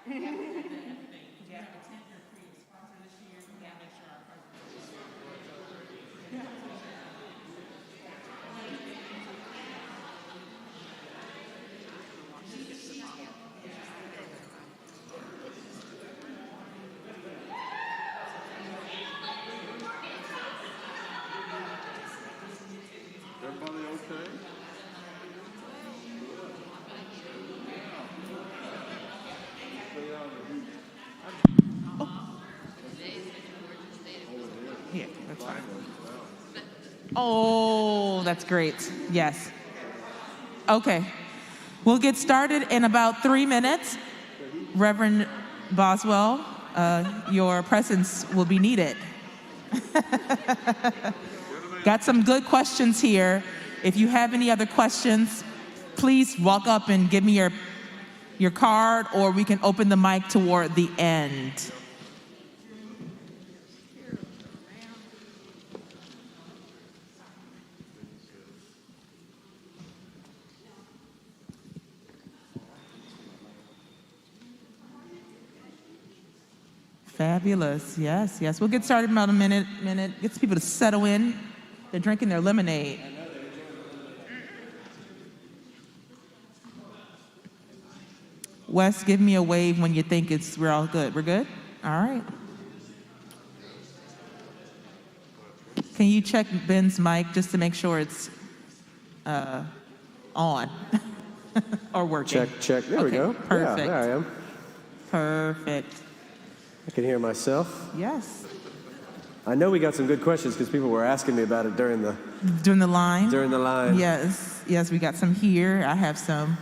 Everybody okay? Yeah, that's fine. Oh, that's great. Yes. Okay. We'll get started in about 3 minutes. Reverend Boswell, your presence will be needed. Got some good questions here. If you have any other questions, please walk up and give me your card, or we can open the mic toward the end. Fabulous. Yes, yes. We'll get started in about a minute. Gets people to settle in. They're drinking their lemonade. Wes, give me a wave when you think we're all good. We're good? All right. Can you check Ben's mic just to make sure it's on or working? Check. There we go. Perfect. Yeah, there I am. Perfect. I can hear myself. Yes. I know we got some good questions because people were asking me about it during the line. Yes. Yes, we got some here. I have some.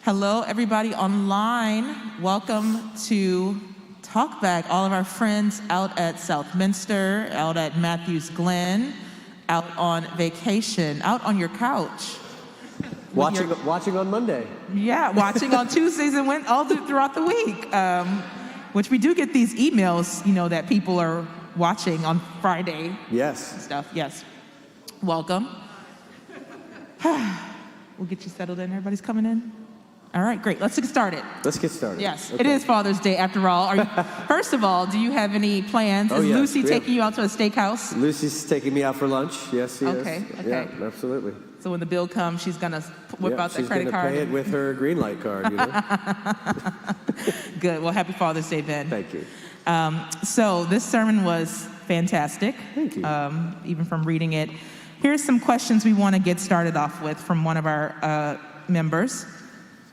Hello, everybody online. Welcome to Talkback. All of our friends out at Southminster, out at Matthews Glen, out on vacation, out on your couch. Watching on Monday. Yeah, watching on Tuesdays and went all throughout the week. Which we do get these emails, that people are watching on Friday. Yes. Stuff. Yes. Welcome. We'll get you settled in. Everybody's coming in. All right, great. Let's get started. Yes, okay. It is Father's Day after all. First of all, do you have any plans? Is Lucy taking you out to a steakhouse? Lucy's taking me out for lunch. Yes, she is. Okay. Yeah, absolutely. So when the bill comes, she's gonna whip out that credit card. She's gonna pay it with her green light card. Good. Well, happy Father's Day, Ben. Thank you. So this sermon was fantastic. Thank you. Even from reading it. Here's some questions we want to get started off with from one of our members.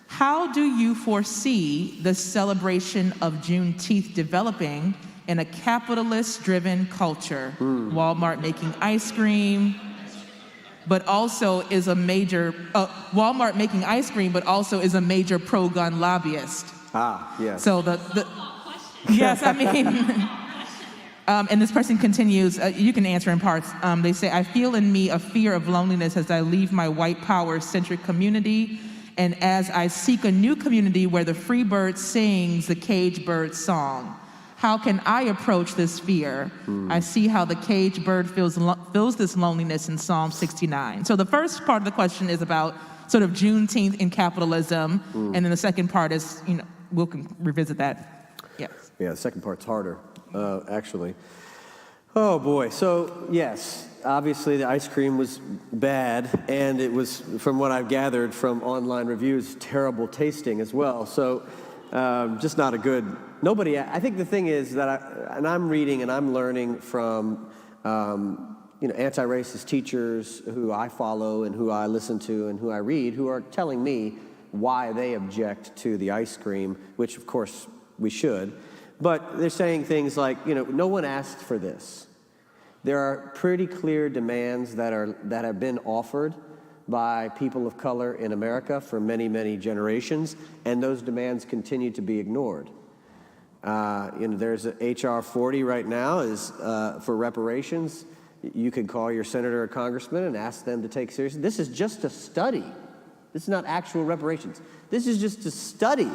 How do you foresee the celebration of Juneteenth developing in a capitalist-driven culture? Walmart making ice cream, but also is a major Walmart making ice cream, but also is a major pro-gun lobbyist. Yes. So yes, I mean, and this person continues. You can answer in parts. They say, "I feel in me a fear of loneliness as I leave my white power-centric community, and as I seek a new community where the free bird sings the caged bird song. How can I approach this fear? I see how the caged bird feels this loneliness in Psalm 69. So the first part of the question is about sort of Juneteenth and capitalism, and then the second part is, we can revisit that. Yes. Yeah, the second part's harder, actually. Oh boy. So yes, obviously the ice cream was bad, and it was, from what I've gathered from online reviews, terrible tasting as well. So just not a good. I think the thing is that I'm reading and I'm learning from anti-racist teachers who I follow and who I listen to and who I read, who are telling me why they object to the ice cream, which of course we should. But they're saying things like, no one asked for this. There are pretty clear demands that have been offered by people of color in America for many, many generations, and those demands continue to be ignored. There's a HR 40 right now is for reparations. You can call your senator or congressman and ask them to take seriously. This is just a study. This is not actual reparations. This is just a study.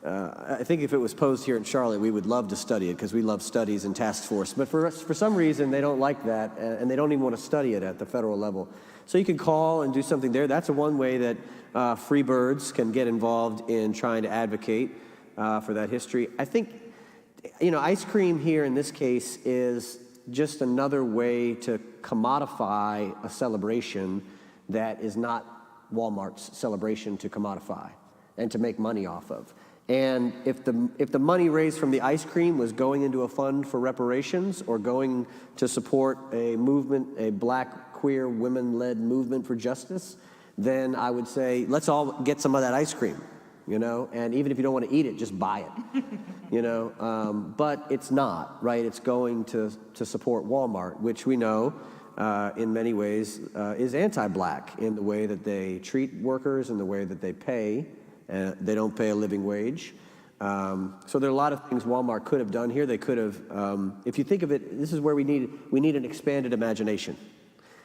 I think if it was posed here in Charlotte, we would love to study it because we love studies and task force. But for some reason, they don't like that, and they don't even want to study it at the federal level. So you can call and do something there. That's one way that free birds can get involved in trying to advocate for that history. I think, ice cream here in this case is just another way to commodify a celebration that is not Walmart's celebration to commodify and to make money off of. And if the money raised from the ice cream was going into a fund for reparations or going to support a movement, a black, queer, women-led movement for justice, then I would say, let's all get some of that ice cream, and even if you don't want to eat it, just buy it, but it's not, right? It's going to support Walmart, which we know in many ways is anti-black in the way that they treat workers and the way that they pay. They don't pay a living wage. So there are a lot of things Walmart could have done here. They could have, if you think of it, this is where we need an expanded imagination.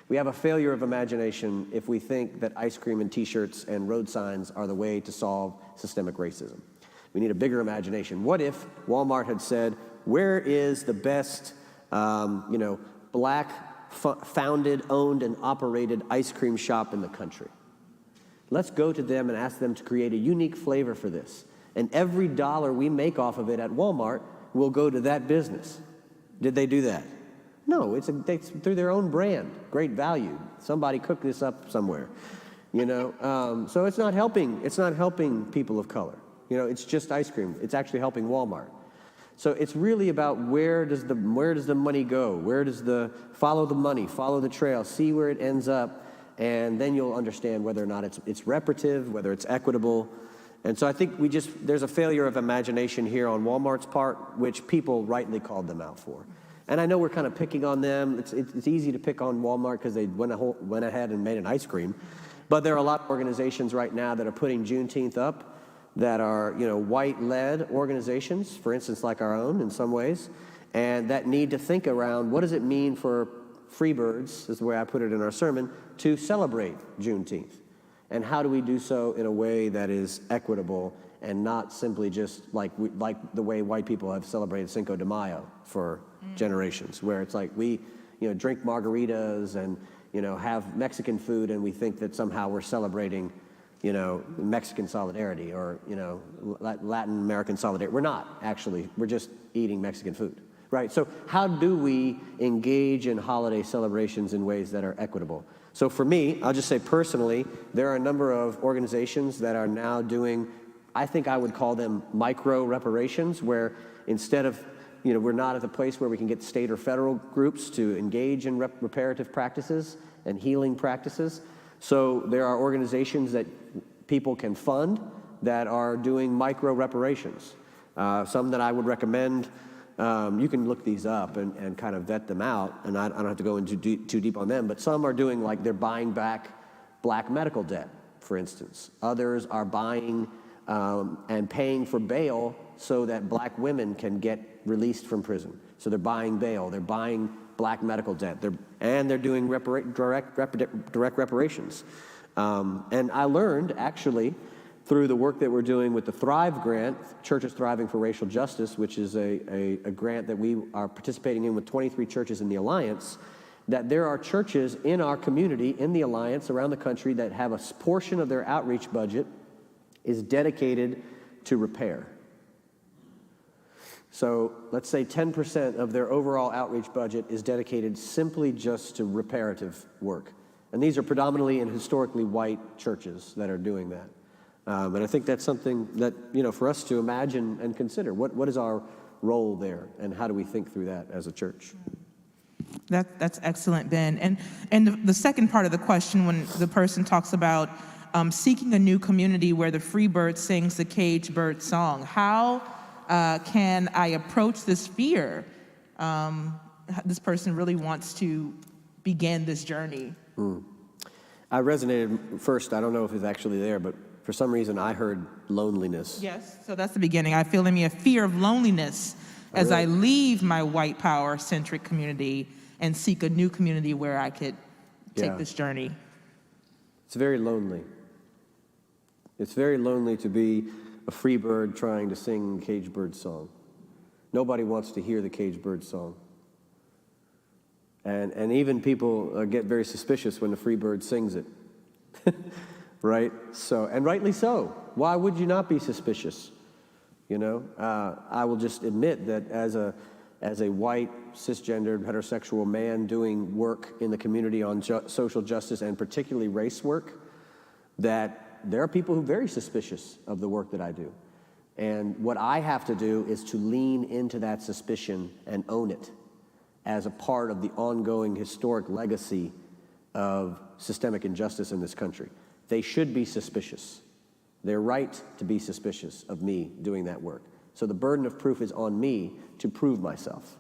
We have a failure of imagination if we think that ice cream and T-shirts and road signs are the way to solve systemic racism. We need a bigger imagination. What if Walmart had said, where is the best, black founded, owned, and operated ice cream shop in the country? Let's go to them and ask them to create a unique flavor for this. And every dollar we make off of it at Walmart will go to that business. Did they do that? No, it's through their own brand. Great value. Somebody cooked this up somewhere. So it's not helping. It's not helping people of color. It's just ice cream. It's actually helping Walmart. So it's really about where does the money go? Where does follow the money, follow the trail, see where it ends up. And then you'll understand whether or not it's reparative, whether it's equitable. And so I think there's a failure of imagination here on Walmart's part, which people rightly called them out for. And I know we're kind of picking on them. It's easy to pick on Walmart because they went ahead and made an ice cream. But there are a lot of organizations right now that are putting Juneteenth up that are, white-led organizations, for instance, like our own in some ways, and that need to think around what does it mean for Freebirds, is the way I put it in our sermon, to celebrate Juneteenth. And how do we do so in a way that is equitable and not simply just like the way white people have celebrated Cinco de Mayo for generations, where it's like we drink margaritas and have Mexican food and we think that somehow we're celebrating Mexican solidarity or Latin American solidarity. We're not actually. We're just eating Mexican food. Right, so how do we engage in holiday celebrations in ways that are equitable? So for me, I'll just say personally, there are a number of organizations that are now doing, I think I would call them micro reparations, where instead of, we're not at the place where we can get state or federal groups to engage in reparative practices and healing practices. So there are organizations that people can fund that are doing micro reparations. Some that I would recommend. You can look these up and kind of vet them out, and I don't have to go into too deep on them, but some are doing like they're buying back black medical debt, for instance. Others are buying and paying for bail so that black women can get released from prison. So they're buying bail, they're buying black medical debt, they're doing direct reparations. And I learned, actually, through the work that we're doing with the Thrive Grant, Churches Thriving for Racial Justice, which is a grant that we are participating in with 23 churches in the Alliance, that there are churches in our community, in the Alliance, around the country that have a portion of their outreach budget is dedicated to repair. So let's say 10% of their overall outreach budget is dedicated simply just to reparative work. And these are predominantly and historically white churches that are doing that. And I think that's something that, for us to imagine and consider. What is our role there, and how do we think through that as a church? That's excellent, Ben. And the second part of the question, when the person talks about seeking a new community where the free bird sings the caged bird song, how can I approach this fear? This person really wants to begin this journey. I resonated first. I don't know if it's actually there, but for some reason, I heard loneliness. Yes, so that's the beginning. I feel in me a fear of loneliness as I leave my white power-centric community and seek a new community where I could take this journey. It's very lonely. It's very lonely to be a free bird trying to sing cage bird song. Nobody wants to hear the cage bird song. And even people get very suspicious when the free bird sings it. Right? So, and rightly so. Why would you not be suspicious? You know, I will just admit that as a white, cisgendered, heterosexual man doing work in the community on social justice and particularly race work, that there are people who are very suspicious of the work that I do. And what I have to do is to lean into that suspicion and own it as a part of the ongoing historic legacy of systemic injustice in this country. They should be suspicious. They're right to be suspicious of me doing that work. So the burden of proof is on me to prove myself,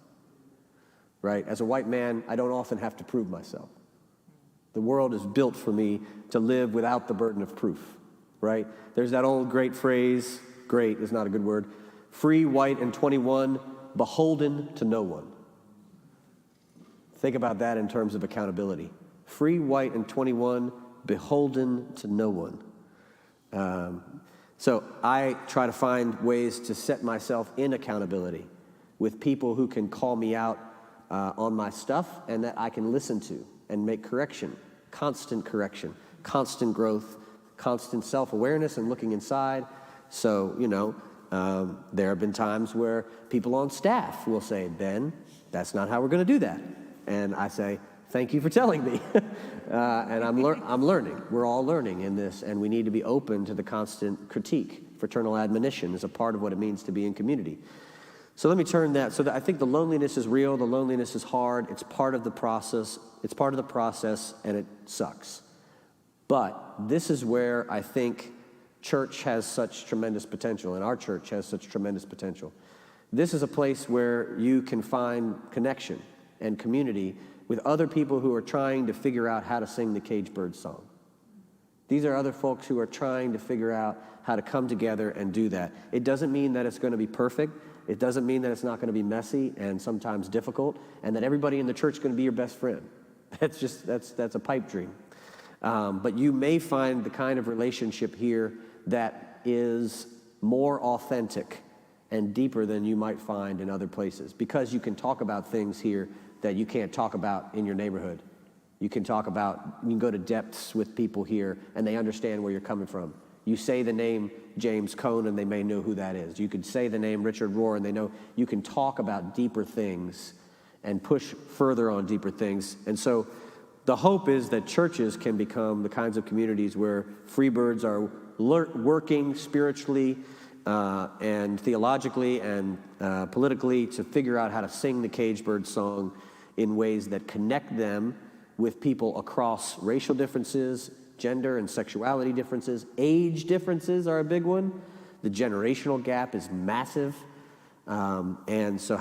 right? As a white man, I don't often have to prove myself. The world is built for me to live without the burden of proof, right? There's that old great phrase, great is not a good word, free, white, and 21, beholden to no one. Think about that in terms of accountability. Free, white, and 21, beholden to no one. So I try to find ways to set myself in accountability with people who can call me out on my stuff and that I can listen to and make correction, constant growth, constant self-awareness and looking inside. So, you know, there have been times where people on staff will say, Ben, that's not how we're going to do that. And I say, thank you for telling me. And I'm learning. We're all learning in this, and we need to be open to the constant critique. Fraternal admonition is a part of what it means to be in community. So let me turn that. So I think the loneliness is real. The loneliness is hard. It's part of the process. It's part of the process, and it sucks. But this is where I think church has such tremendous potential, and our church has such tremendous potential. This is a place where you can find connection and community with other people who are trying to figure out how to sing the cage bird song. These are other folks who are trying to figure out how to come together and do that. It doesn't mean that it's going to be perfect. It doesn't mean that it's not going to be messy and sometimes difficult, and that everybody in the church is going to be your best friend. That's a pipe dream. But you may find the kind of relationship here that is more authentic and deeper than you might find in other places, because you can talk about things here that you can't talk about in your neighborhood. You can go to depths with people here and they understand where you're coming from. You say the name James Cone and they may know who that is. You could say the name Richard Rohr and they know. You can talk about deeper things and push further on deeper things. And so the hope is that churches can become the kinds of communities where free birds are working spiritually and theologically and politically to figure out how to sing the cage bird song in ways that connect them with people across racial differences, gender and sexuality differences. Age differences are a big one. The generational gap is massive. And so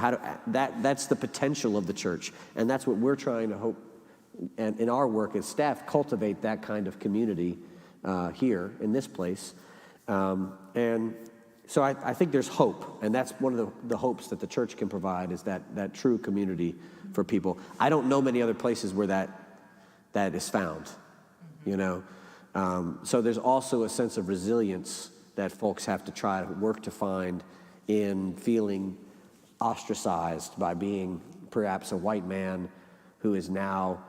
that's the potential of the church. And that's what we're trying to hope, and in our work as staff, cultivate that kind of community here in this place. And so I think there's hope, and that's one of the hopes that the church can provide, is that true community for people. I don't know many other places where that is found, you know. So there's also a sense of resilience that folks have to try to work to find in feeling ostracized by being perhaps a white man who is now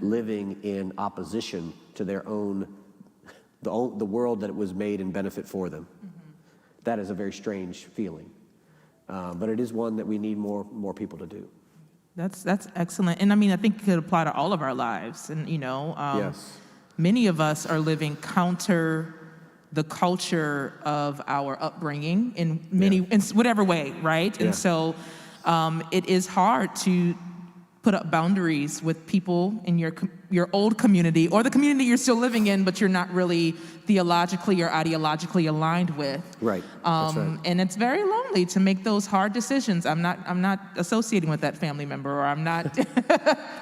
living in opposition to their own, the world that it was made in benefit for them. Mm-hmm. That is a very strange feeling, but it is one that we need more people to do. That's excellent, and I mean I think it could apply to all of our lives, and you know, yes. Many of us are living counter the culture of our upbringing in in whatever way, right? Yeah. And so it is hard to put up boundaries with people in your old community or the community you're still living in, but you're not really theologically or ideologically aligned with. Right. That's right. And it's very lonely to make those hard decisions. I'm not associating with that family member, or I'm not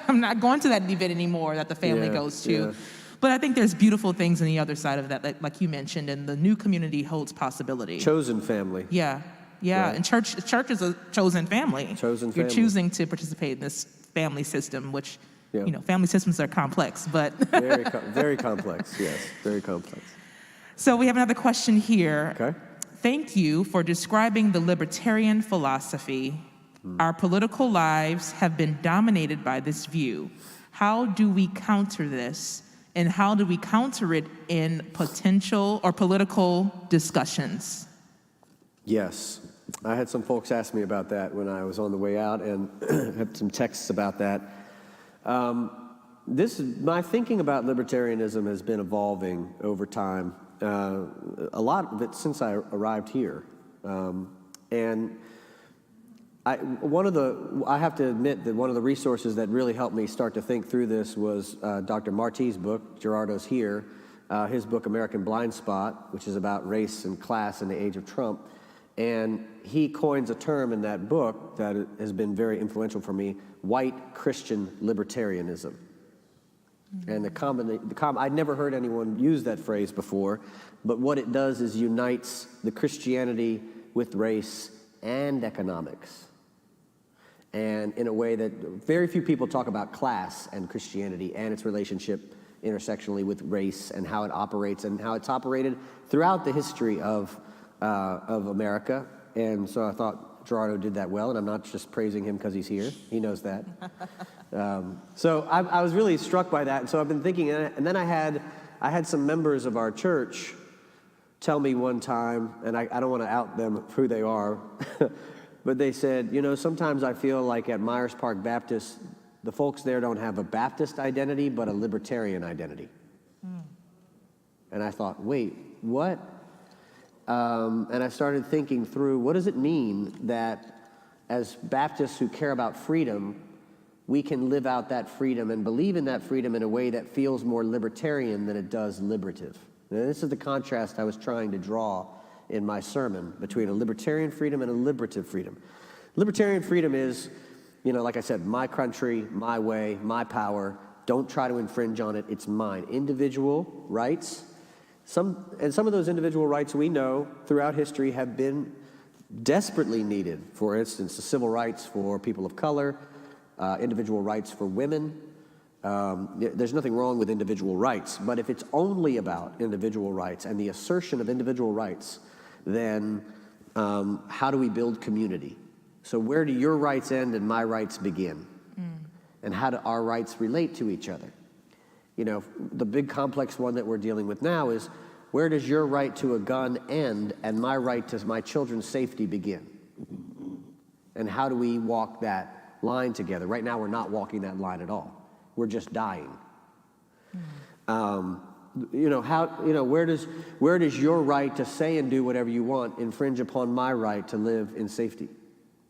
I'm not going to that event anymore that the family goes to. Yeah. But I think there's beautiful things on the other side of that, like you mentioned, and the new community holds possibility. Chosen family. Yeah. Right. And church is a chosen family. Chosen family. You're choosing to participate in this family system, which, you know, family systems are complex, but very complex. Yes, very complex. So we have another question here. Okay. Thank you for describing the libertarian philosophy. Our political lives have been dominated by this view. How do we counter this? And how do we counter it in potential or political discussions? Yes. I had some folks ask me about that when I was on the way out, and had some texts about that. My thinking about libertarianism has been evolving over time. A lot of it since I arrived here. And I have to admit that one of the resources that really helped me start to think through this was Dr. Marti's book, Gerardo's Here, his book, American Blind Spot, which is about race and class in the age of Trump. And he coins a term in that book that has been very influential for me, white Christian libertarianism. And I'd never heard anyone use that phrase before, but what it does is unites the Christianity with race and economics. And in a way that very few people talk about class and Christianity and its relationship intersectionally with race and how it operates and how it's operated throughout the history of America. And so I thought Gerardo did that well, and I'm not just praising him because he's here. He knows that. So I was really struck by that. And so I've been thinking, and then I had some members of our church tell me one time, and I don't want to out them who they are, but they said, sometimes I feel like at Myers Park Baptist, the folks there don't have a Baptist identity, but a libertarian identity. And I thought, wait, what? And I started thinking through, what does it mean that as Baptists who care about freedom, we can live out that freedom and believe in that freedom in a way that feels more libertarian than it does liberative? And this is the contrast I was trying to draw in my sermon between a libertarian freedom and a liberative freedom. Libertarian freedom is, like I said, my country, my way, my power. Don't try to infringe on it. It's mine. Individual rights. Some of those individual rights we know throughout history have been desperately needed. For instance, the civil rights for people of color, individual rights for women. There's nothing wrong with individual rights, but if it's only about individual rights and the assertion of individual rights, then how do we build community? So where do your rights end and my rights begin? And how do our rights relate to each other? The big complex one that we're dealing with now is, where does your right to a gun end and my right to my children's safety begin? And how do we walk that line together? Right now, we're not walking that line at all. We're just dying. Where does your right to say and do whatever you want infringe upon my right to live in safety?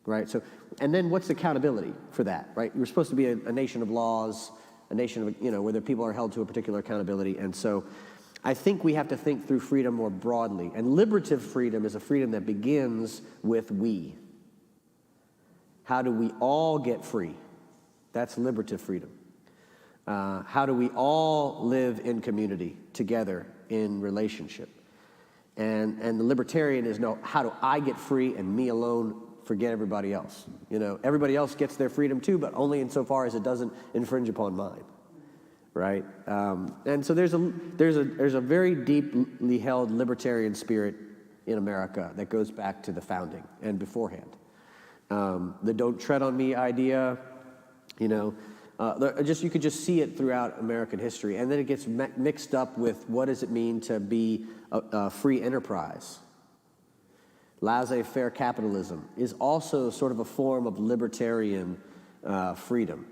Right? So, and then what's accountability for that? Right? We're supposed to be a nation of laws, a nation of, where the people are held to a particular accountability. And so I think we have to think through freedom more broadly. And liberative freedom is a freedom that begins with we. How do we all get free? That's liberative freedom. How do we all live in community together in relationship? And the libertarian is, no, how do I get free and me alone, forget everybody else? Everybody else gets their freedom too, but only insofar as it doesn't infringe upon mine, right? And so there's a very deeply held libertarian spirit in America that goes back to the founding and beforehand. The don't tread on me idea, you could just see it throughout American history. And then it gets mixed up with what does it mean to be a free enterprise. Laissez-faire capitalism is also sort of a form of libertarian freedom.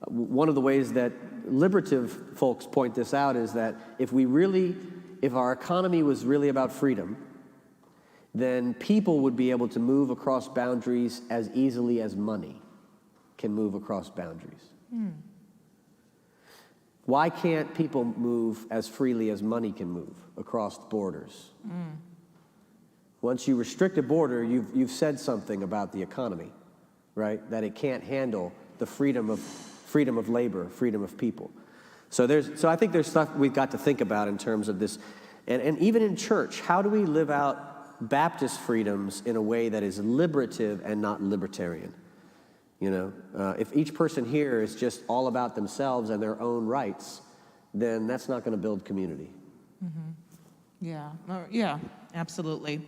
One of the ways that liberative folks point this out is that if our economy was really about freedom, then people would be able to move across boundaries as easily as money can move across boundaries. Why can't people move as freely as money can move across borders? Once you restrict a border, you've said something about the economy, right? That it can't handle the freedom of labor, freedom of people. So I think there's stuff we've got to think about in terms of this. And even in church, how do we live out Baptist freedoms in a way that is liberative and not libertarian? If each person here is just all about themselves and their own rights, then that's not going to build community. Yeah, yeah, absolutely.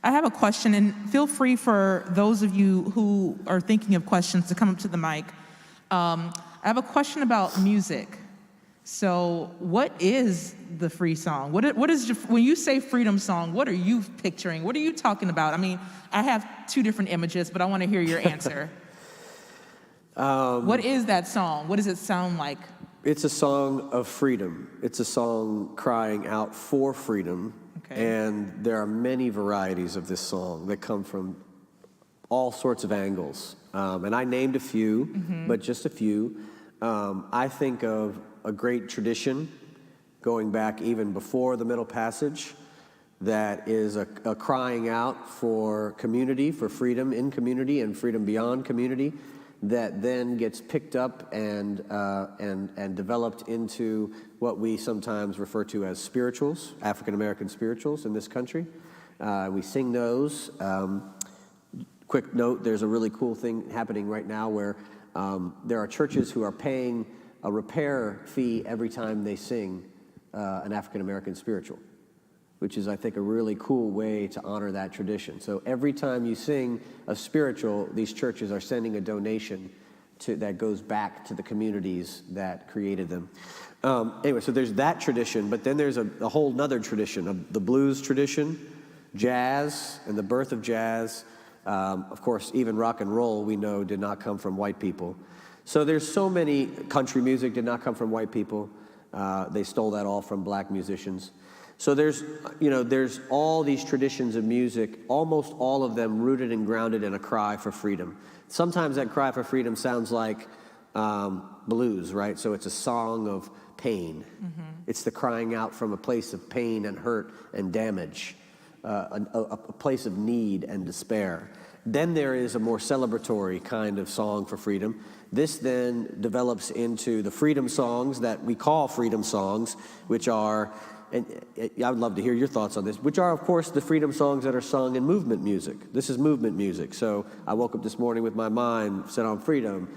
I have a question, and feel free for those of you who are thinking of questions to come up to the mic. I have a question about music. So what is the free song? What is when you say freedom song, what are you picturing? What are you talking about? I mean, I have two different images, but I want to hear your answer. What is that song? What does it sound like? It's a song of freedom. It's a song crying out for freedom. Okay. And there are many varieties of this song that come from all sorts of angles. And I named a few, but just a few. I think of a great tradition going back even before the Middle Passage that is a crying out for community, for freedom in community and freedom beyond community, that then gets picked up and developed into what we sometimes refer to as spirituals, African American spirituals in this country. We sing those. Quick note, there's a really cool thing happening right now where there are churches who are paying a repair fee every time they sing an African American spiritual, which is, I think, a really cool way to honor that tradition. So every time you sing a spiritual, these churches are sending a donation that goes back to the communities that created them. Anyway, so there's that tradition, but then there's a whole nother tradition, of the blues tradition, jazz, and the birth of jazz. Of course, even rock and roll, we know, did not come from white people. So there's so many, country music did not come from white people. They stole that all from black musicians. So there's all these traditions of music, almost all of them rooted and grounded in a cry for freedom. Sometimes that cry for freedom sounds like blues, right? So it's a song of pain. It's the crying out from a place of pain and hurt and damage, a place of need and despair. Then there is a more celebratory kind of song for freedom. This then develops into the freedom songs that we call freedom songs, which are, and I would love to hear your thoughts on this, which are, of course, the freedom songs that are sung in movement music. This is movement music. So I woke up this morning with my mind set on freedom.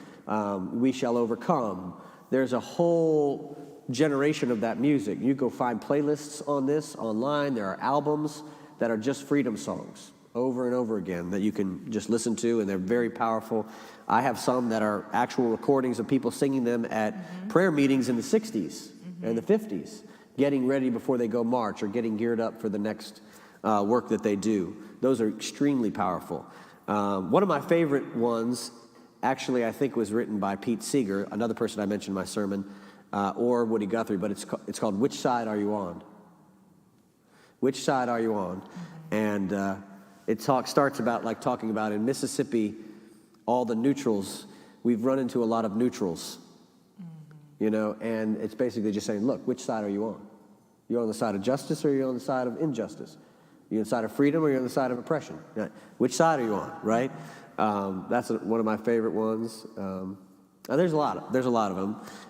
We shall overcome. There's a whole generation of that music. You go find playlists on this online. There are albums that are just freedom songs over and over again that you can just listen to, and they're very powerful. I have some that are actual recordings of people singing them at prayer meetings in the 60s and the 50s, getting ready before they go march or getting geared up for the next work that they do. Those are extremely powerful. One of my favorite ones, actually, I think was written by Pete Seeger, another person I mentioned in my sermon, or Woody Guthrie, but it's called "Which Side Are You On?" Which side are you on? And it starts about talking about in Mississippi, all the neutrals. We've run into a lot of neutrals, and it's basically just saying, look, which side are you on? You're on the side of justice or you're on the side of injustice? You're on the side of freedom or you're on the side of oppression? Which side are you on, right? That's one of my favorite ones. There's a lot of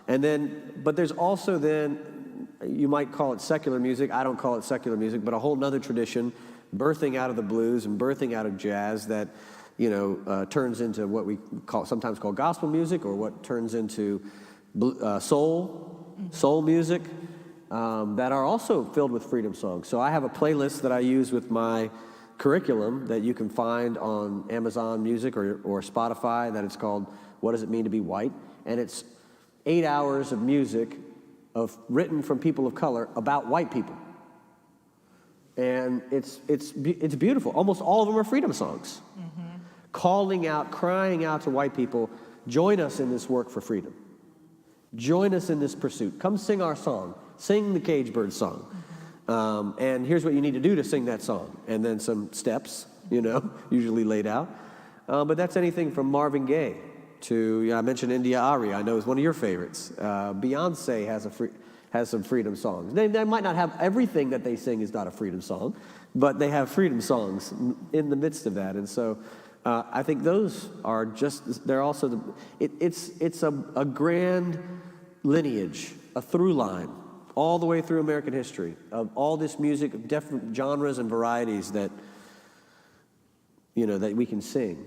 them. But there's also then, you might call it secular music. I don't call it secular music, but a whole nother tradition birthing out of the blues and birthing out of jazz that, turns into what we sometimes call gospel music, or what turns into soul music, that are also filled with freedom songs. So I have a playlist that I use with my curriculum that you can find on Amazon Music or Spotify, that it's called "What Does It Mean to Be White?" And it's 8 hours of music written from people of color about white people. And it's beautiful. Almost all of them are freedom songs. Calling out, crying out to white people, join us in this work for freedom. Join us in this pursuit. Come sing our song. Sing the Cage Bird song. And here's what you need to do to sing that song. And then some steps, usually laid out. But that's anything from Marvin Gaye to, I mentioned India Arie, I know is one of your favorites. Beyonce has some freedom songs. They might not have everything that they sing is not a freedom song, but they have freedom songs in the midst of that. And so I think those are they're also, it's a grand lineage, a through line, all the way through American history of all this music of different genres and varieties that, that we can sing.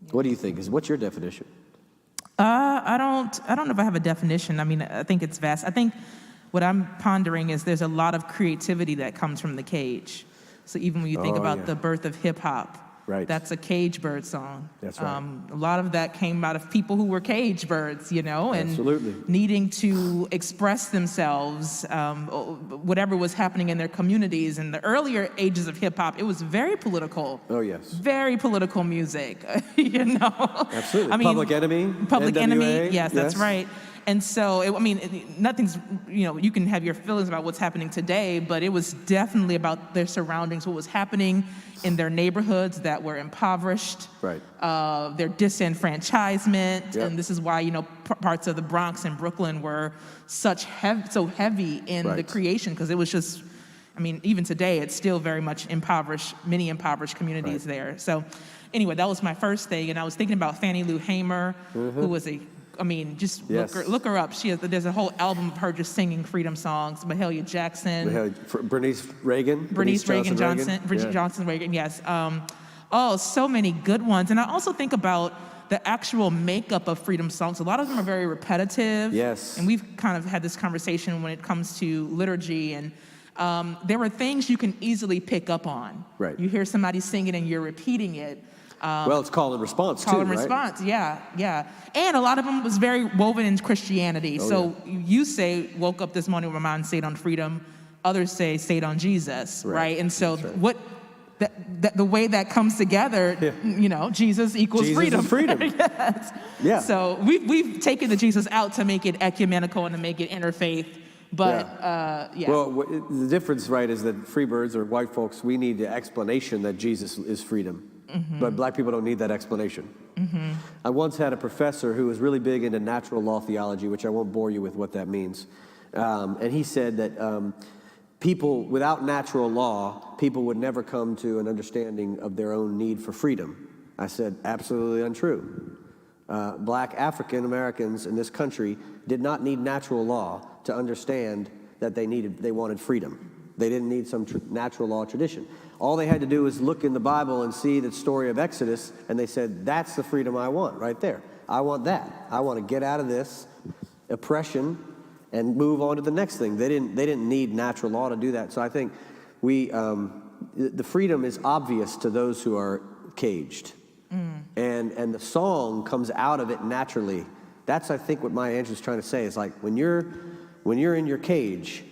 What do you think? What's your definition? I don't know if I have a definition. I mean, I think it's vast. I think what I'm pondering is there's a lot of creativity that comes from the cage. So even when you think about the birth of hip hop, right, that's a cage bird song. That's right. A lot of that came out of people who were cage birds, and Absolutely. needing to express themselves, whatever was happening in their communities. In the earlier ages of hip hop, it was very political. Oh, yes. Very political music, Absolutely. I mean, Public Enemy. Public NWA, Enemy, yes, that's right. And so, nothing's, you can have your feelings about what's happening today, but it was definitely about their surroundings, what was happening in their neighborhoods that were impoverished, right, their disenfranchisement, and this is why, parts of the Bronx and Brooklyn were so heavy in the creation, because it was just, even today, it's still very much many impoverished communities there. So anyway, that was my first thing, and I was thinking about Fannie Lou Hamer, who was look her up. There's a whole album of her just singing freedom songs. Mahalia Jackson. Bernice Reagan. Johnson Reagan, yes. So many good ones. And I also think about the actual makeup of freedom songs. A lot of them are very repetitive. Yes. And we've kind of had this conversation when it comes to liturgy. And there were things you can easily pick up on. Right. You hear somebody singing and you're repeating it. It's call and response too, Call and right? response, yeah. And a lot of them was very woven in Christianity. You say, woke up this morning with my mind stayed on freedom. Others say, stayed on Jesus, right? And so the way that comes together, Jesus equals freedom. Is freedom. Yes. Yeah. So we've taken the Jesus out to make it ecumenical and to make it interfaith. But, Well, the difference, right, is that freebirds or white folks, we need the explanation that Jesus is freedom. But black people don't need that explanation. I once had a professor who was really big into natural law theology, which I won't bore you with what that means. And he said that people, without natural law, people would never come to an understanding of their own need for freedom. I said, absolutely untrue. Black African Americans in this country did not need natural law to understand that they wanted freedom. They didn't need some natural law tradition. All they had to do was look in the Bible and see the story of Exodus, and they said, that's the freedom I want right there. I want that. I want to get out of this oppression and move on to the next thing. They didn't need natural law to do that. So I think the freedom is obvious to those who are caged. And the song comes out of it naturally. That's, I think, what Maya Angelou's trying to say is like when you're in your cage,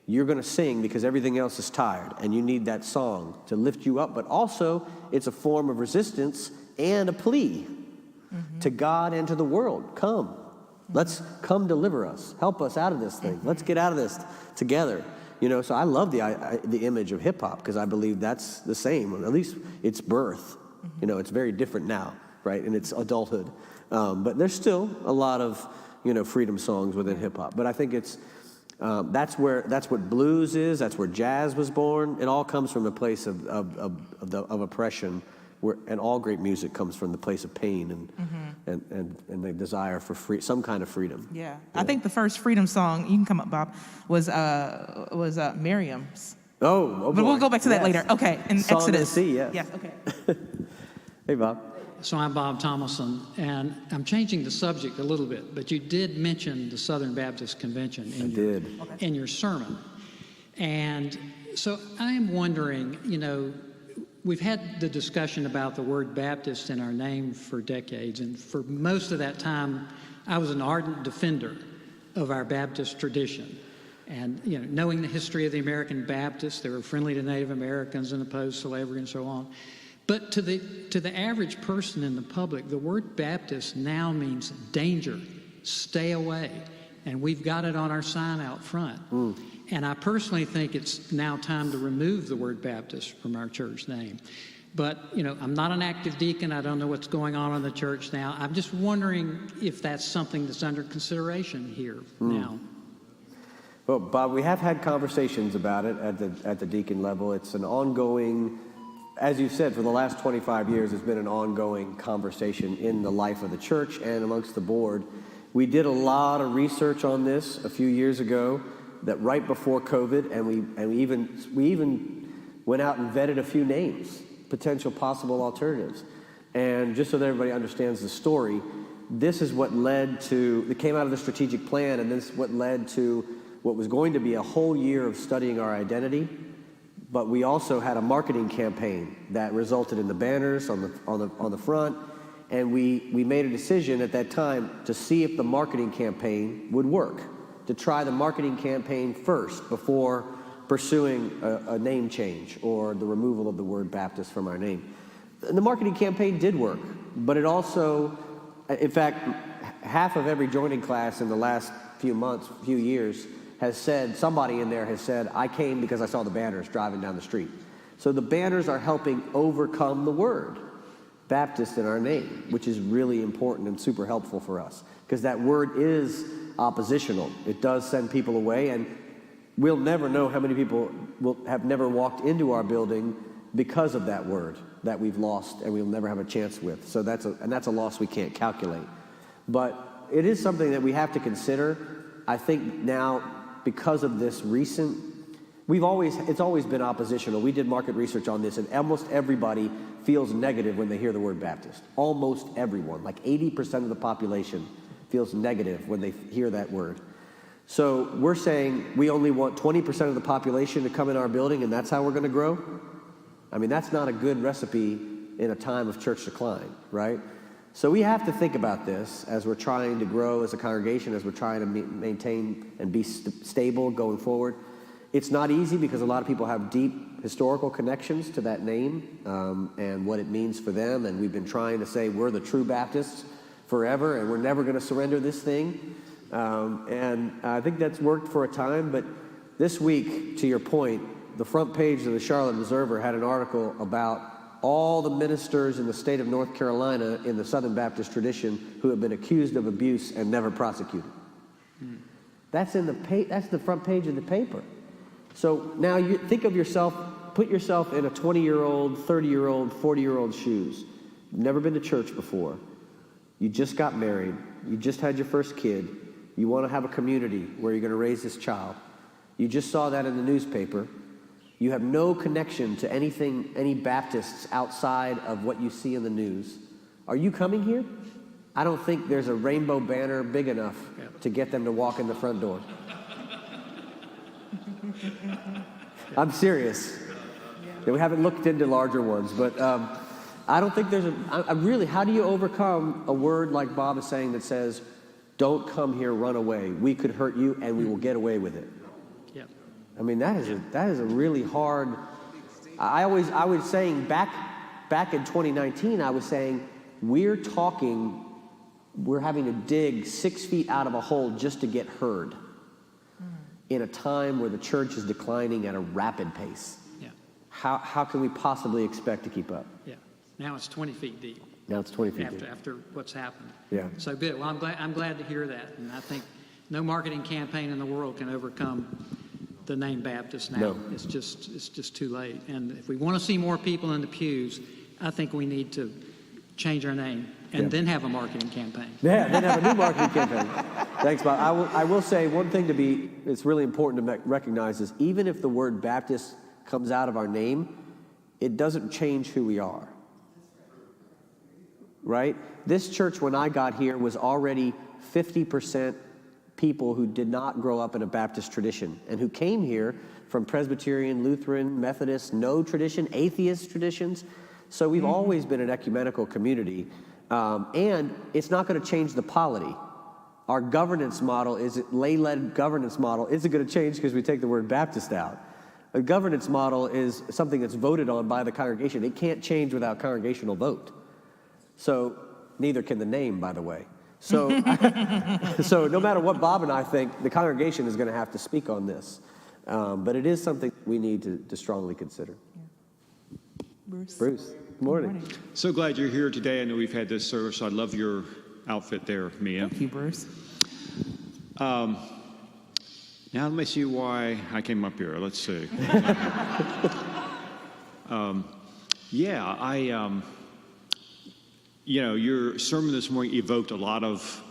you're going to sing because everything else is tired, and you need that song to lift you up. But also, it's a form of resistance and a plea to God and to the world. Come. Let's come deliver us. Help us out of this thing. Let's get out of this together. So I love the image of hip-hop because I believe that's the same, or at least its birth. It's very different now, right, in its adulthood. But there's still a lot of, freedom songs within hip-hop. But I think it's that's what blues is. That's where jazz was born. It all comes from a place of oppression, and all great music comes from the place of pain and the desire for some kind of freedom. Yeah, I think the first freedom song, you can come up, Bob, was Miriam's. Oh, but we'll go back to that later. Okay, in Song Exodus. of the Sea, yes. Yes. Okay. Hey, Bob. So I'm Bob Thomason, and I'm changing the subject a little bit, but you did mention the Southern Baptist Convention in your sermon. And so I'm wondering, we've had the discussion about the word Baptist in our name for decades, and for most of that time, I was an ardent defender of our Baptist tradition. And, knowing the history of the American Baptists, they were friendly to Native Americans and opposed slavery and so on. But to the average person in the public, the word Baptist now means danger, stay away. And we've got it on our sign out front. And I personally think it's now time to remove the word Baptist from our church name. But, I'm not an active deacon. I don't know what's going on in the church now. I'm just wondering if that's something that's under consideration here now. Well, Bob, we have had conversations about it at the deacon level. It's an ongoing, as you said, for the last 25 years, it's been an ongoing conversation in the life of the church and amongst the board. We did a lot of research on this a few years ago, that right before COVID, and we even went out and vetted a few names, potential possible alternatives. And just so that everybody understands the story, this is what led to, it came out of the strategic plan, and this is what led to what was going to be a whole year of studying our identity, but we also had a marketing campaign that resulted in the banners on the front, and we made a decision at that time to see if the marketing campaign would work, to try the marketing campaign first before pursuing a name change or the removal of the word Baptist from our name. And the marketing campaign did work, but it also, in fact, half of every joining class in the last few years has said, somebody in there has said, I came because I saw the banners driving down the street. So the banners are helping overcome the word Baptist in our name, which is really important and super helpful for us, because that word is oppositional. It does send people away, and we'll never know how many people will have never walked into our building because of that word that we've lost and we'll never have a chance with. So that's a loss we can't calculate. But it is something that we have to consider. I think now, because of this recent, it's always been oppositional. We did market research on this, and almost everybody feels negative when they hear the word Baptist. Almost everyone, like 80% of the population feels negative when they hear that word. So we're saying we only want 20% of the population to come in our building, and that's how we're going to grow? I mean, that's not a good recipe in a time of church decline, right? So we have to think about this as we're trying to grow as a congregation, as we're trying to maintain and be stable going forward. It's not easy because a lot of people have deep historical connections to that name and what it means for them. And we've been trying to say we're the true Baptists forever, and we're never going to surrender this thing. And I think that's worked for a time. But this week, to your point, the front page of the Charlotte Observer had an article about all the ministers in the state of North Carolina in the Southern Baptist tradition who have been accused of abuse and never prosecuted. That's the front page of the paper. So now you think of yourself, put yourself in a 20-year-old, 30-year-old, 40-year-old shoes. You've never been to church before. You just got married. You just had your first kid. You want to have a community where you're going to raise this child. You just saw that in the newspaper. You have no connection to any Baptists outside of what you see in the news. Are you coming here? I don't think there's a rainbow banner big enough to get them to walk in the front door. I'm serious. We haven't looked into larger ones, but I don't think there's really, how do you overcome a word like Bob is saying that says, don't come here, run away. We could hurt you and we will get away with it. Yeah. I mean, that is a really hard, I was saying back in 2019, I was saying, we're having to dig 6 feet out of a hole just to get heard in a time where the church is declining at a rapid pace. Yeah. How can we possibly expect to keep up? Yeah. Now it's 20 feet deep. Now it's 20 feet deep. After what's happened. Yeah. So good. Well, I'm glad to hear that. And I think no marketing campaign in the world can overcome the name Baptist now. No. It's just too late. And if we want to see more people in the pews, I think we need to change our name and then have a marketing campaign. Yeah, then have a new marketing campaign. Thanks, Bob. I will say one thing it's really important to recognize is even if the word Baptist comes out of our name, it doesn't change who we are. Right? This church, when I got here, was already 50% people who did not grow up in a Baptist tradition and who came here from Presbyterian, Lutheran, Methodist, no tradition, atheist traditions. So we've always been an ecumenical community. And it's not going to change the polity. Our governance model lay-led governance model isn't going to change because we take the word Baptist out. A governance model is something that's voted on by the congregation. It can't change without congregational vote. So neither can the name, by the way. So, so no matter what Bob and I think, the congregation is going to have to speak on this. But it is something we need to strongly consider. Yeah. Bruce. Good morning. So glad you're here today. I know we've had this service. I love your outfit there, Mia. Thank you, Bruce. Now let me see why I came up here. Let's see. Your sermon this morning evoked a lot of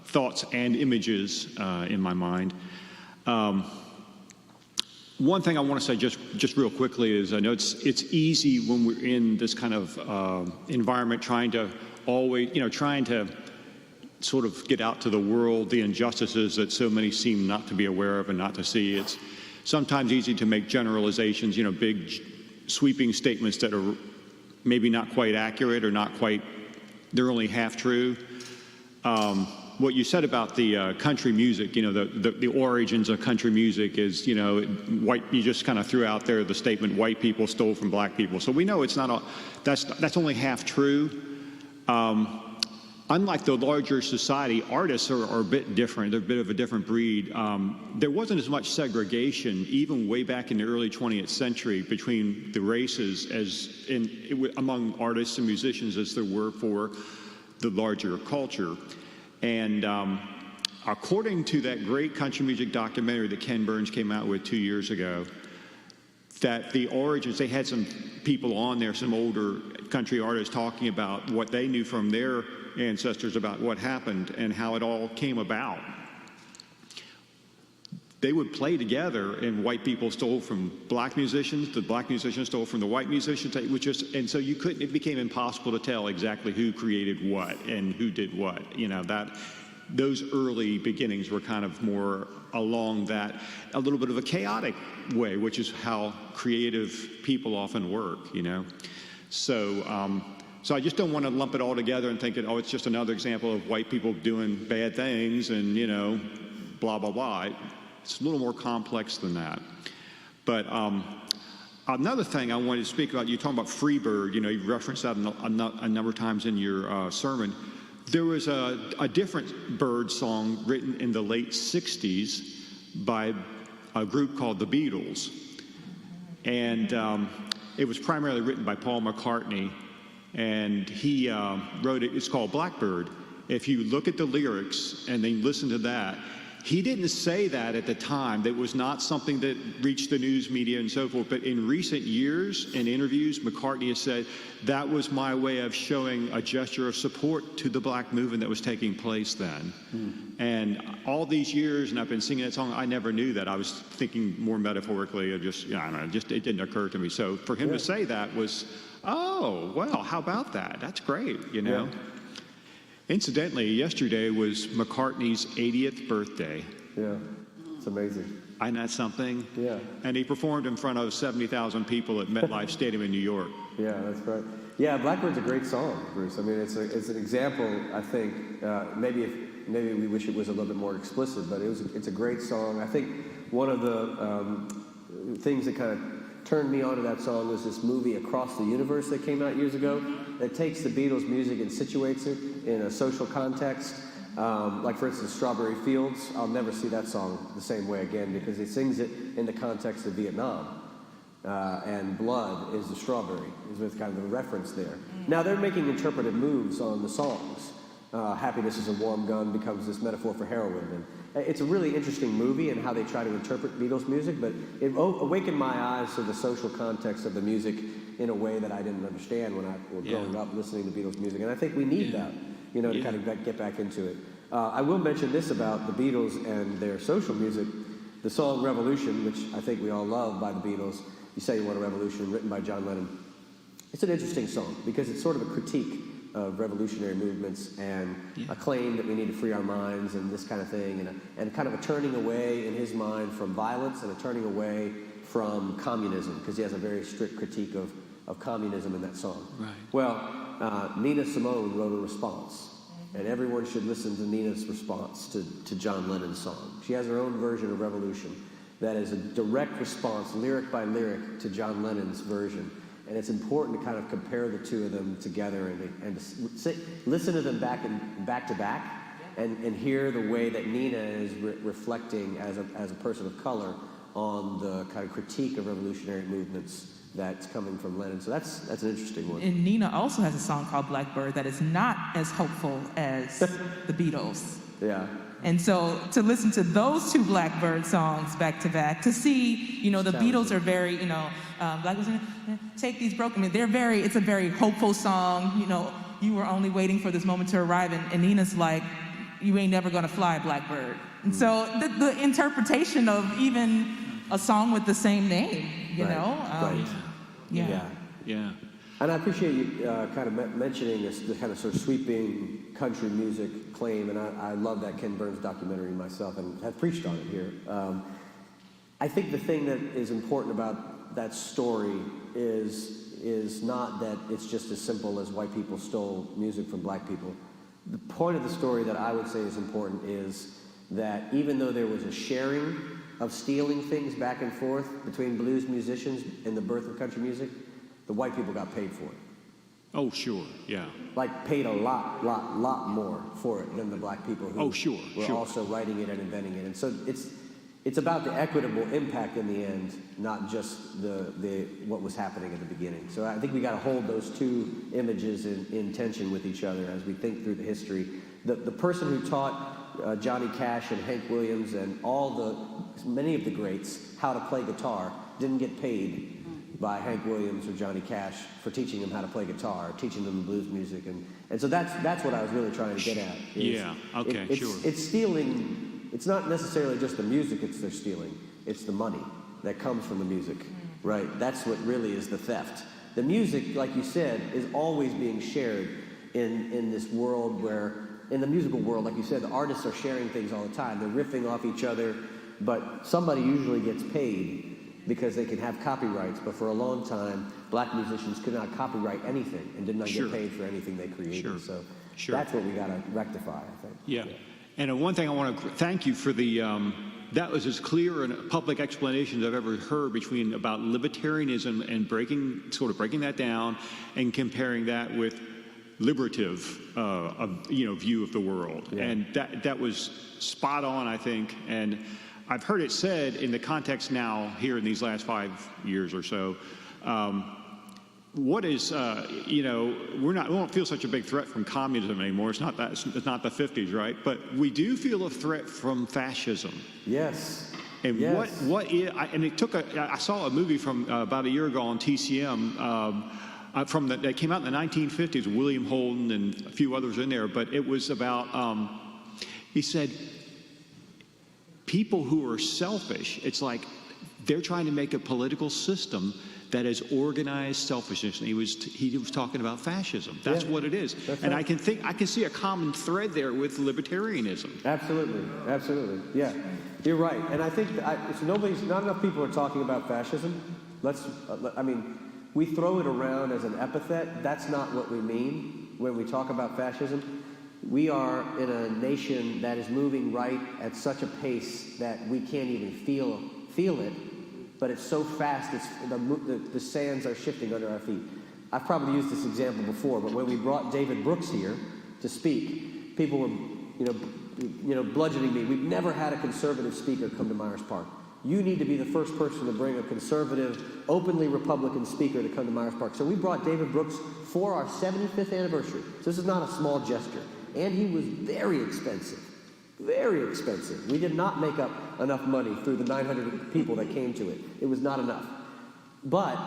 thoughts and images in my mind. One thing I want to say just real quickly is I know it's easy when we're in this kind of environment trying to sort of get out to the world the injustices that so many seem not to be aware of and not to see. sometimes easy to make generalizations, big sweeping statements that are maybe not quite accurate or not quite, they're only half true. What you said about the country music, the origins of country music is, white. You just kind of threw out there the statement, white people stole from black people. So we know it's not that's only half true. Unlike the larger society, artists are a bit different. They're a bit of a different breed. There wasn't as much segregation, even way back in the early 20th century, between the races among artists and musicians as there were for the larger culture. And according to that great country music documentary that Ken Burns came out with 2 years ago, that the origins, they had some people on there, some older country artists talking about what they knew from their ancestors about what happened and how it all came about. They would play together, and white people stole from black musicians, the black musicians stole from the white musicians. It was just, and so it became impossible to tell exactly who created what and who did what. Those early beginnings were kind of more along that, a little bit of a chaotic way, which is how creative people often work, So I just don't want to lump it all together and think that, it's just another example of white people doing bad things and, blah, blah, blah. It's a little more complex than that. But another thing I wanted to speak about, you talking about Freebird, you referenced that a number of times in your sermon. There was a different bird song written in the late 60s by a group called the Beatles. And it was primarily written by Paul McCartney. And he wrote it, it's called Blackbird. If you look at the lyrics and then listen to that, he didn't say that at the time. That was not something that reached the news media and so forth. But in recent years, in interviews, McCartney has said, that was my way of showing a gesture of support to the black movement that was taking place then. And all these years, and I've been singing that song, I never knew that. I was thinking more metaphorically of just, I don't know, it didn't occur to me. So for him to say that was, oh, well, how about that? That's great, Yeah. Incidentally, yesterday was McCartney's 80th birthday. Yeah, it's amazing. Isn't that something? Yeah. And he performed in front of 70,000 people at MetLife Stadium in New York. Yeah, that's right. Yeah, Blackbird's a great song, Bruce. I mean, it's an example. I think maybe we wish it was a little bit more explicit, but it's a great song. I think one of the things that kind of turned me on to that song was this movie Across the Universe that came out years ago that takes the Beatles' music and situates it in a social context. Like, for instance, Strawberry Fields. I'll never see that song the same way again because it sings it in the context of Vietnam. And blood is the strawberry, is kind of a reference there. Now, they're making interpretive moves on the songs. Happiness is a warm gun becomes this metaphor for heroin. And it's a really interesting movie and how they try to interpret Beatles music, but it awakened my eyes to the social context of the music in a way that I didn't understand when I was growing up listening to Beatles music. And I think we need that, to kind of get back into it. I will mention this about the Beatles and their social music. The song Revolution, which I think we all love by the Beatles, You Say You Want a Revolution, written by John Lennon. It's an interesting song because it's sort of a critique of revolutionary movements and a claim that we need to free our minds and this kind of thing, and kind of a turning away in his mind from violence and a turning away from communism, because he has a very strict critique of communism in that song. Right. Well, Nina Simone wrote a response, and everyone should listen to Nina's response to John Lennon's song. She has her own version of Revolution that is a direct response, lyric by lyric, to John Lennon's version. And it's important to kind of compare the two of them together and to listen to them back to back and hear the way that Nina is reflecting as a person of color on the kind of critique of revolutionary movements that's coming from Lennon. So that's an interesting one. And Nina also has a song called Blackbird that is not as hopeful as the Beatles. Yeah. And so to listen to those two Blackbird songs back to back, to see, the Beatles are very, Blackbird's take these broken, it's a very hopeful song, you were only waiting for this moment to arrive, and Nina's like, you ain't never gonna fly, Blackbird. And so the interpretation of even a song with the same name, Right. Yeah. And I appreciate you kind of mentioning the kind of sort of sweeping country music claim, and I love that Ken Burns documentary myself, and have preached on it here. I think the thing that is important about that story is not that it's just as simple as white people stole music from black people. The point of the story that I would say is important is that even though there was a sharing of stealing things back and forth between blues musicians in the birth of country music, the white people got paid for it. Oh, sure, yeah. Like paid a lot more for it than the black people who were also writing it and inventing it. And so it's about the equitable impact in the end, not just the what was happening at the beginning. So I think we got to hold those two images in tension with each other as we think through the history. The person who taught Johnny Cash and Hank Williams and many of the greats how to play guitar didn't get paid by Hank Williams or Johnny Cash for teaching them how to play guitar, or teaching them blues music, and so that's what I was really trying to get at. It's stealing. It's not necessarily just the music they're stealing. It's the money that comes from the music, right? That's what really is the theft. The music, like you said, is always being shared in this world where, in the musical world, like you said, the artists are sharing things all the time. They're riffing off each other, but somebody usually gets paid because they can have copyrights. But for a long time, black musicians could not copyright anything and did not get paid for anything they created. So that's what we got to rectify, I think. Yeah. And one thing I want to thank you for that was as clear a public explanation as I've ever heard about libertarianism and breaking that down and comparing that with liberative, view of the world. Yeah. And that was spot on, I think. And I've heard it said in the context now here in these last 5 years or so, what is, we won't feel such a big threat from communism anymore. It's not the 50s, right? But we do feel a threat from fascism. Yes. And I saw a movie from about a year ago on TCM that came out in the 1950s, William Holden and a few others in there, but it was about, he said, people who are selfish, it's like they're trying to make a political system that is organized selfishness. And he was talking about fascism. That's what it is. And I can see a common thread there with libertarianism. Absolutely. Yeah, you're right. And I think not enough people are talking about fascism. We throw it around as an epithet. That's not what we mean when we talk about fascism. We are in a nation that is moving right at such a pace that we can't even feel it. But it's so fast, the sands are shifting under our feet. I've probably used this example before, but when we brought David Brooks here to speak, people were, bludgeoning me. We've never had a conservative speaker come to Myers Park. You need to be the first person to bring a conservative, openly Republican speaker to come to Myers Park. So we brought David Brooks for our 75th anniversary. So this is not a small gesture. And he was very expensive. Very expensive. We did not make up enough money through the 900 people that came to it. It was not enough. But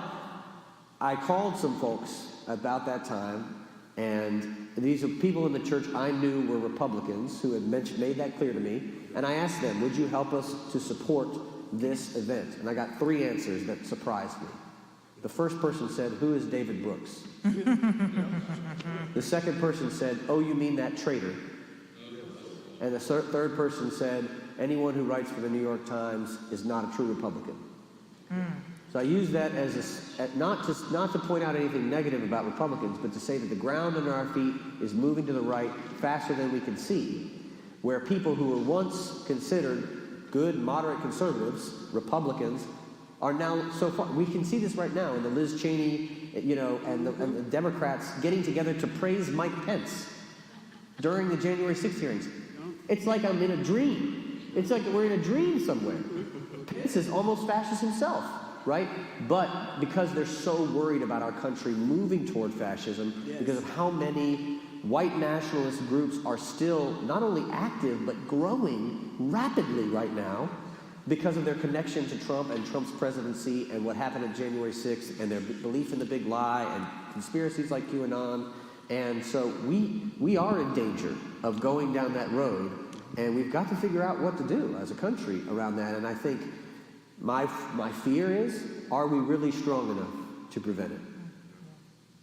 I called some folks about that time, and these are people in the church I knew were Republicans who had made that clear to me, and I asked them, would you help us to support this event? And I got 3 answers that surprised me. The first person said, who is David Brooks? The second person said, oh, you mean that traitor? And the third person said, anyone who writes for the New York Times is not a true Republican. So I use that as not to point out anything negative about Republicans, but to say that the ground under our feet is moving to the right faster than we can see, where people who were once considered good, moderate conservatives, Republicans, are now so far. We can see this right now in the Liz Cheney, and the Democrats getting together to praise Mike Pence during the January 6th hearings. It's like I'm in a dream. It's like we're in a dream somewhere. Pence is almost fascist himself, right? But because they're so worried about our country moving toward fascism, because of how many white nationalist groups are still not only active, but growing rapidly right now because of their connection to Trump and Trump's presidency and what happened on January 6th and their belief in the big lie and conspiracies like QAnon. And so we are in danger of going down that road, and we've got to figure out what to do as a country around that. And I think my fear is, are we really strong enough to prevent it?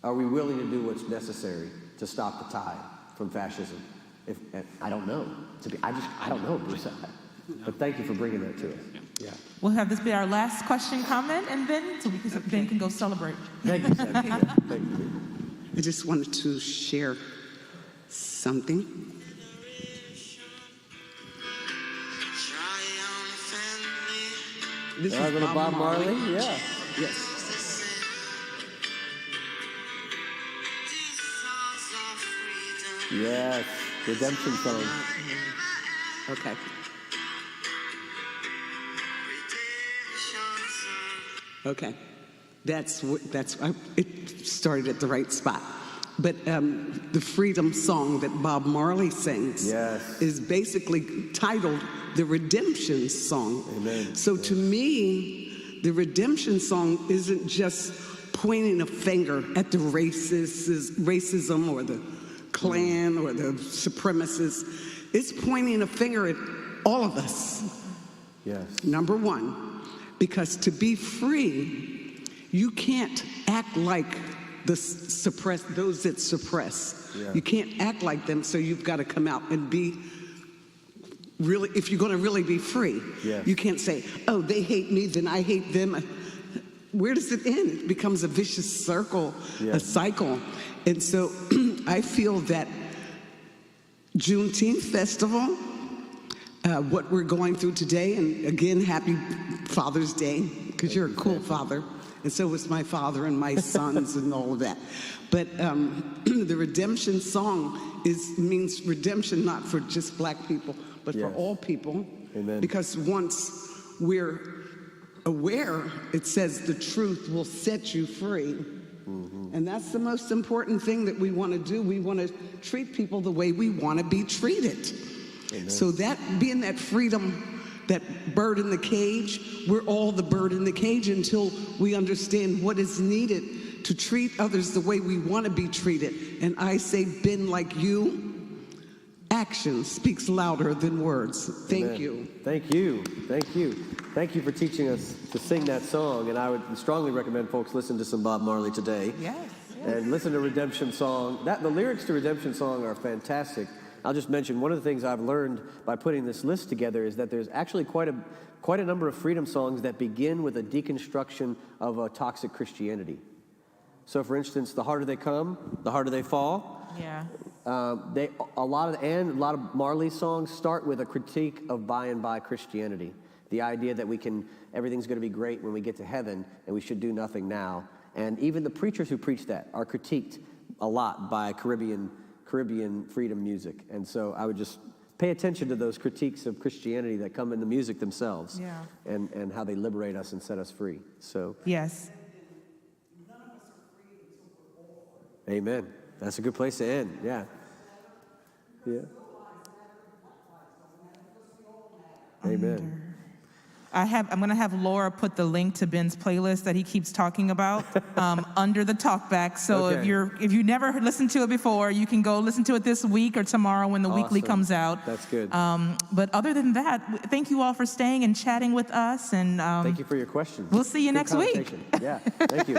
Are we willing to do what's necessary to stop the tide from fascism? I don't know. I don't know, Bruce. But thank you for bringing that to us. Yeah. We'll have this be our last question, comment, and then Ben can go celebrate. Thank you, Sandy. Yeah, thank you. I just wanted to share something. This is Little Bob Marley? Yeah. Yes. Yes. Redemption song. Okay. Okay. It started at the right spot. But the freedom song that Bob Marley sings is basically titled the Redemption Song. Amen. So to me, the Redemption Song isn't just pointing a finger at the racism or the Klan or the supremacists. It's pointing a finger at all of us. Yes. Number one, because to be free, you can't act like those that suppress. Yeah. You can't act like them, so you've got to come out and be really, if you're going to really be free. Yes. You can't say, oh, they hate me, then I hate them. Where does it end? It becomes a vicious circle, a cycle. And so I feel that Juneteenth festival, what we're going through today, and again, happy Father's Day, because you're a cool father, and so was my father and my sons and all of that. But the redemption song means redemption not for just black people, but for all people. Amen. Because once we're aware, it says the truth will set you free. Mm-hmm. And that's the most important thing that we want to do. We want to treat people the way we want to be treated. Amen. So that being that freedom, that bird in the cage, we're all the bird in the cage until we understand what is needed to treat others the way we want to be treated. And I say, Ben, like you, action speaks louder than words. Thank Amen. you. Thank you. Thank you. Thank you for teaching us to sing that song. And I would strongly recommend folks listen to some Bob Marley today. Yes. And listen to Redemption Song. The lyrics to Redemption Song are fantastic. I'll just mention one of the things I've learned by putting this list together is that there's actually quite a number of freedom songs that begin with a deconstruction of a toxic Christianity. So, for instance, the harder they come, the harder they fall. Yeah. A lot of Marley's songs start with a critique of by and by Christianity. The idea that everything's going to be great when we get to heaven, and we should do nothing now. And even the preachers who preach that are critiqued a lot by Caribbean freedom music. And so I would just pay attention to those critiques of Christianity that come in the music themselves, and how they liberate us and set us free. So yes. Amen. That's a good place to end. Yeah. Amen. I'm going to have Laura put the link to Ben's playlist that he keeps talking about under the talkback. So if you never listened to it before, you can go listen to it this week or tomorrow when the weekly comes out. That's good. But other than that, thank you all for staying and chatting with us. And thank you for your questions. We'll see you Good next week. Yeah. Thank you.